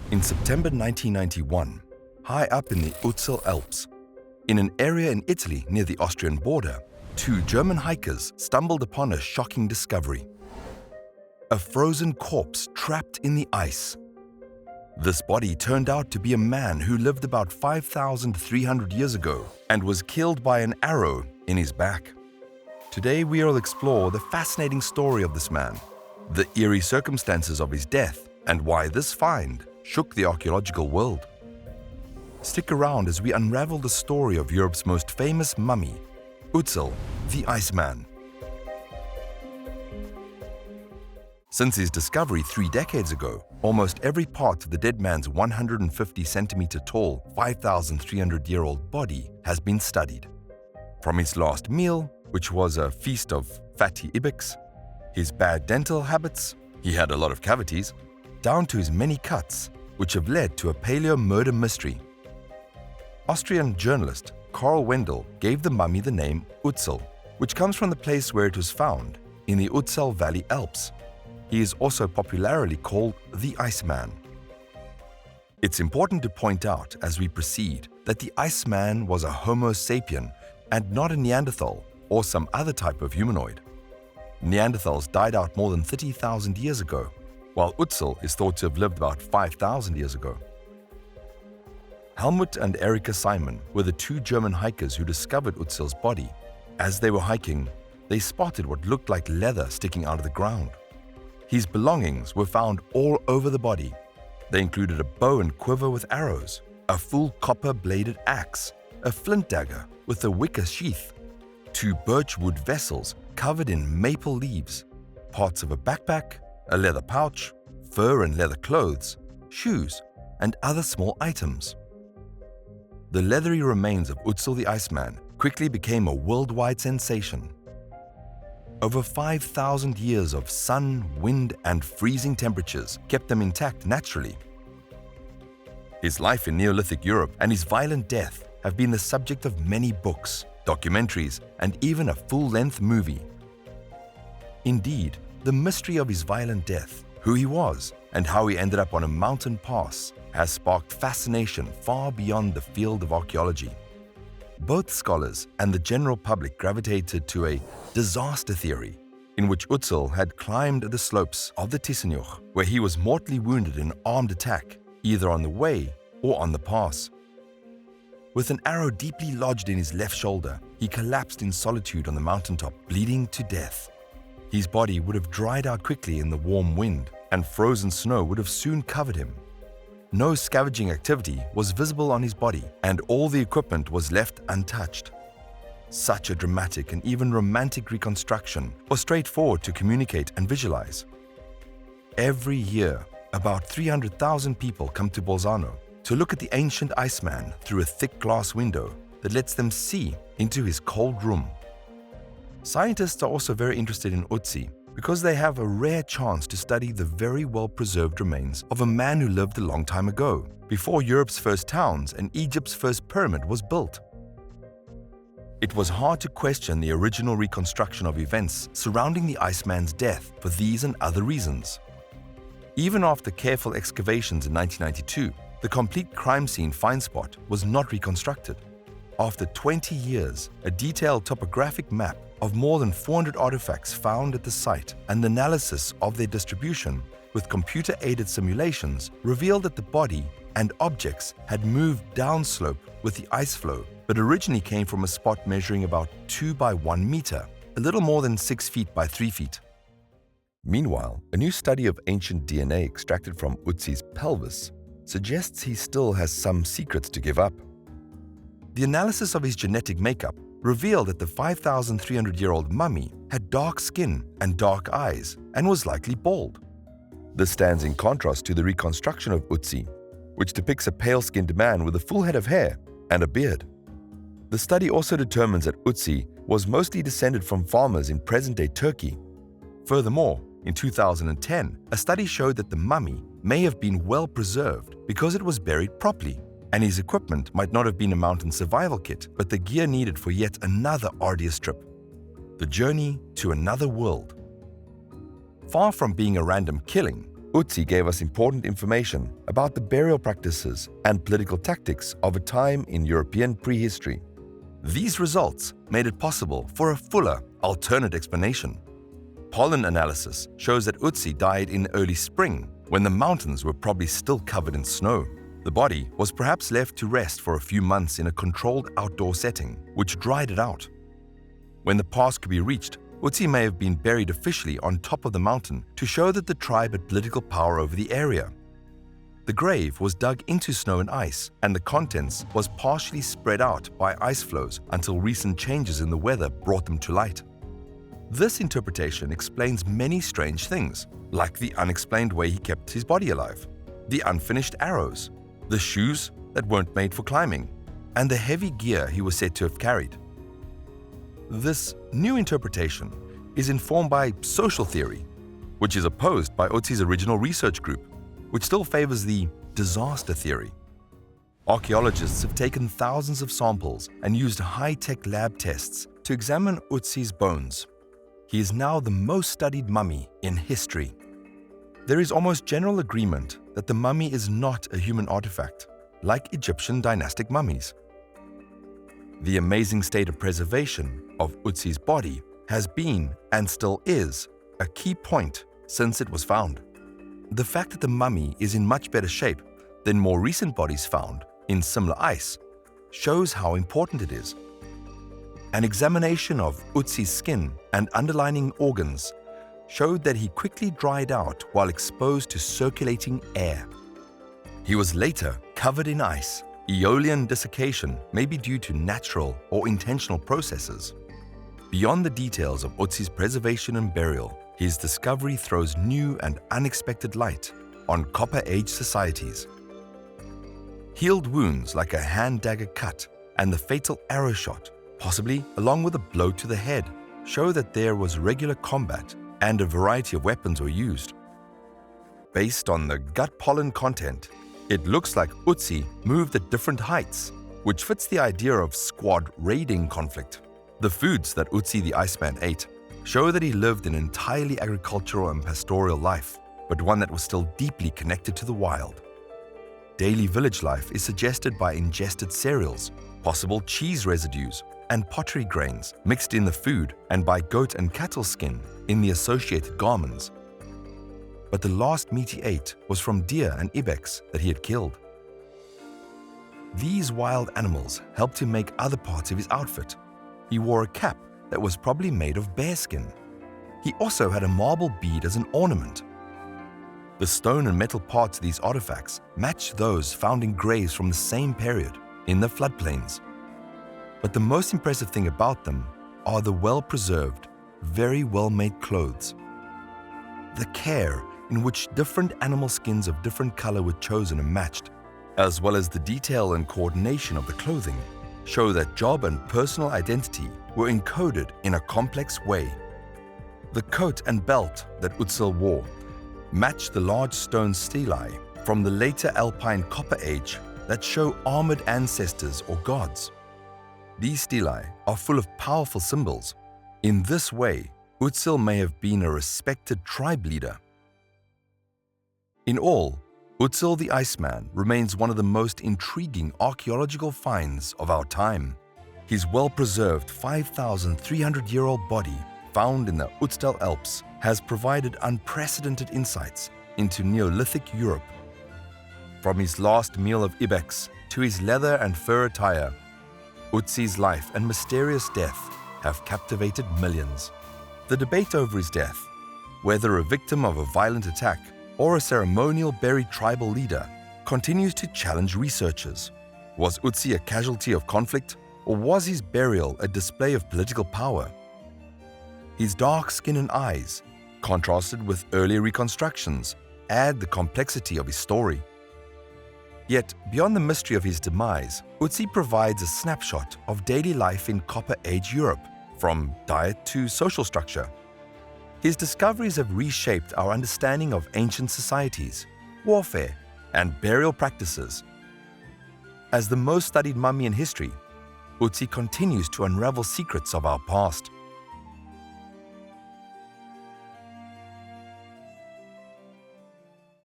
In September 1991, high up in the Ötztal Alps, in an area in Italy near the Austrian border, two German hikers stumbled upon a shocking discovery. A frozen corpse trapped in the ice. This body turned out to be a man who lived about 5,300 years ago and was killed by an arrow in his back. Today we will explore the fascinating story of this man, the eerie circumstances of his death, and why this find shook the archaeological world. Stick around as we unravel the story of Europe's most famous mummy, Ötztal the Iceman. Since his discovery 3 decades ago, almost every part of the dead man's 150 centimeter tall, 5,300-year-old body has been studied. From his last meal, which was a feast of fatty ibex, his bad dental habits, he had a lot of cavities, down to his many cuts, which have led to a Paleo-Murder mystery. Austrian journalist Karl Wendel gave the mummy the name Ötztal, which comes from the place where it was found, in the Ötztal Valley Alps. He is also popularly called the Iceman. It's important to point out as we proceed that the Iceman was a Homo sapien and not a Neanderthal or some other type of humanoid. Neanderthals died out more than 30,000 years ago, while Ötztal is thought to have lived about 5,000 years ago. Helmut and Erika Simon were the two German hikers who discovered Ötztal's body. As they were hiking, they spotted what looked like leather sticking out of the ground. His belongings were found all over the body. They included a bow and quiver with arrows, a full copper-bladed axe, a flint dagger with a wicker sheath, 2 birchwood vessels covered in maple leaves, parts of a backpack, a leather pouch, fur and leather clothes, shoes, and other small items. The leathery remains of Ötztal the Iceman quickly became a worldwide sensation. Over 5,000 years of sun, wind, and freezing temperatures kept them intact naturally. His life in Neolithic Europe and his violent death have been the subject of many books, documentaries, and even a full-length movie. Indeed, the mystery of his violent death, who he was, and how he ended up on a mountain pass has sparked fascination far beyond the field of archaeology. Both scholars and the general public gravitated to a disaster theory in which Ötztal had climbed the slopes of the Tisenjoch, where he was mortally wounded in an armed attack, either on the way or on the pass. With an arrow deeply lodged in his left shoulder, he collapsed in solitude on the mountaintop, bleeding to death. His body would have dried out quickly in the warm wind, and frozen snow would have soon covered him. No scavenging activity was visible on his body, and all the equipment was left untouched. Such a dramatic and even romantic reconstruction was straightforward to communicate and visualize. Every year, about 300,000 people come to Bolzano to look at the ancient Iceman through a thick glass window that lets them see into his cold room. Scientists are also very interested in Ötzi because they have a rare chance to study the very well-preserved remains of a man who lived a long time ago, before Europe's first towns and Egypt's first pyramid was built. It was hard to question the original reconstruction of events surrounding the Iceman's death for these and other reasons. Even after careful excavations in 1992, the complete crime scene find spot was not reconstructed. After 20 years, a detailed topographic map of more than 400 artifacts found at the site and the analysis of their distribution with computer-aided simulations revealed that the body and objects had moved downslope with the ice flow, but originally came from a spot measuring about 2 by 1 meter, a little more than 6 feet by 3 feet. Meanwhile, a new study of ancient DNA extracted from Ötzi's pelvis suggests he still has some secrets to give up. The analysis of his genetic makeup revealed that the 5,300-year-old mummy had dark skin and dark eyes and was likely bald. This stands in contrast to the reconstruction of Ötzi, which depicts a pale-skinned man with a full head of hair and a beard. The study also determines that Ötzi was mostly descended from farmers in present-day Turkey. Furthermore, in 2010, a study showed that the mummy may have been well preserved because it was buried properly, and his equipment might not have been a mountain survival kit, but the gear needed for yet another arduous trip: the journey to another world. Far from being a random killing, Ötzi gave us important information about the burial practices and political tactics of a time in European prehistory. These results made it possible for a fuller, alternate explanation. Pollen analysis shows that Ötzi died in early spring, when the mountains were probably still covered in snow. The body was perhaps left to rest for a few months in a controlled outdoor setting, which dried it out. When the pass could be reached, Ötzi may have been buried officially on top of the mountain to show that the tribe had political power over the area. The grave was dug into snow and ice, and the contents was partially spread out by ice floes until recent changes in the weather brought them to light. This interpretation explains many strange things, like the unexplained way he kept his body alive, the unfinished arrows, the shoes that weren't made for climbing, and the heavy gear he was said to have carried. This new interpretation is informed by social theory, which is opposed by Ötzi's original research group, which still favors the disaster theory. Archaeologists have taken thousands of samples and used high-tech lab tests to examine Ötzi's bones. He is now the most studied mummy in history. There is almost general agreement that the mummy is not a human artifact, like Egyptian dynastic mummies. The amazing state of preservation of Ötzi's body has been, and still is, a key point since it was found. The fact that the mummy is in much better shape than more recent bodies found in similar ice shows how important it is. An examination of Ötzi's skin and underlying organs showed that he quickly dried out while exposed to circulating air. He was later covered in ice. Aeolian desiccation may be due to natural or intentional processes. Beyond the details of Ötzi's preservation and burial, his discovery throws new and unexpected light on Copper Age societies. Healed wounds like a hand dagger cut and the fatal arrow shot, possibly along with a blow to the head, show that there was regular combat and a variety of weapons were used. Based on the gut pollen content, it looks like Ötzi moved at different heights, which fits the idea of squad raiding conflict. The foods that Ötzi the Iceman ate show that he lived an entirely agricultural and pastoral life, but one that was still deeply connected to the wild. Daily village life is suggested by ingested cereals, possible cheese residues, and pottery grains mixed in the food, and by goat and cattle skin in the associated garments. But the last meat he ate was from deer and ibex that he had killed. These wild animals helped him make other parts of his outfit. He wore a cap that was probably made of bearskin. He also had a marble bead as an ornament. The stone and metal parts of these artifacts match those found in graves from the same period in the floodplains. But the most impressive thing about them are the well-preserved, very well-made clothes. The care in which different animal skins of different color were chosen and matched, as well as the detail and coordination of the clothing, show that job and personal identity were encoded in a complex way. The coat and belt that Ötztal wore match the large stone stelae from the later Alpine Copper Age that show armored ancestors or gods. These stelae are full of powerful symbols. In this way, Ötztal may have been a respected tribe leader. In all, Ötztal the Iceman remains one of the most intriguing archaeological finds of our time. His well-preserved 5,300-year-old body, found in the Ötztal Alps, has provided unprecedented insights into Neolithic Europe. From his last meal of ibex to his leather and fur attire, Ötzi's life and mysterious death have captivated millions. The debate over his death, whether a victim of a violent attack or a ceremonial buried tribal leader, continues to challenge researchers. Was Ötzi a casualty of conflict, or was his burial a display of political power? His dark skin and eyes, contrasted with earlier reconstructions, add the complexity of his story. Yet, beyond the mystery of his demise, Ötzi provides a snapshot of daily life in Copper Age Europe, from diet to social structure. His discoveries have reshaped our understanding of ancient societies, warfare, and burial practices. As the most studied mummy in history, Ötzi continues to unravel secrets of our past.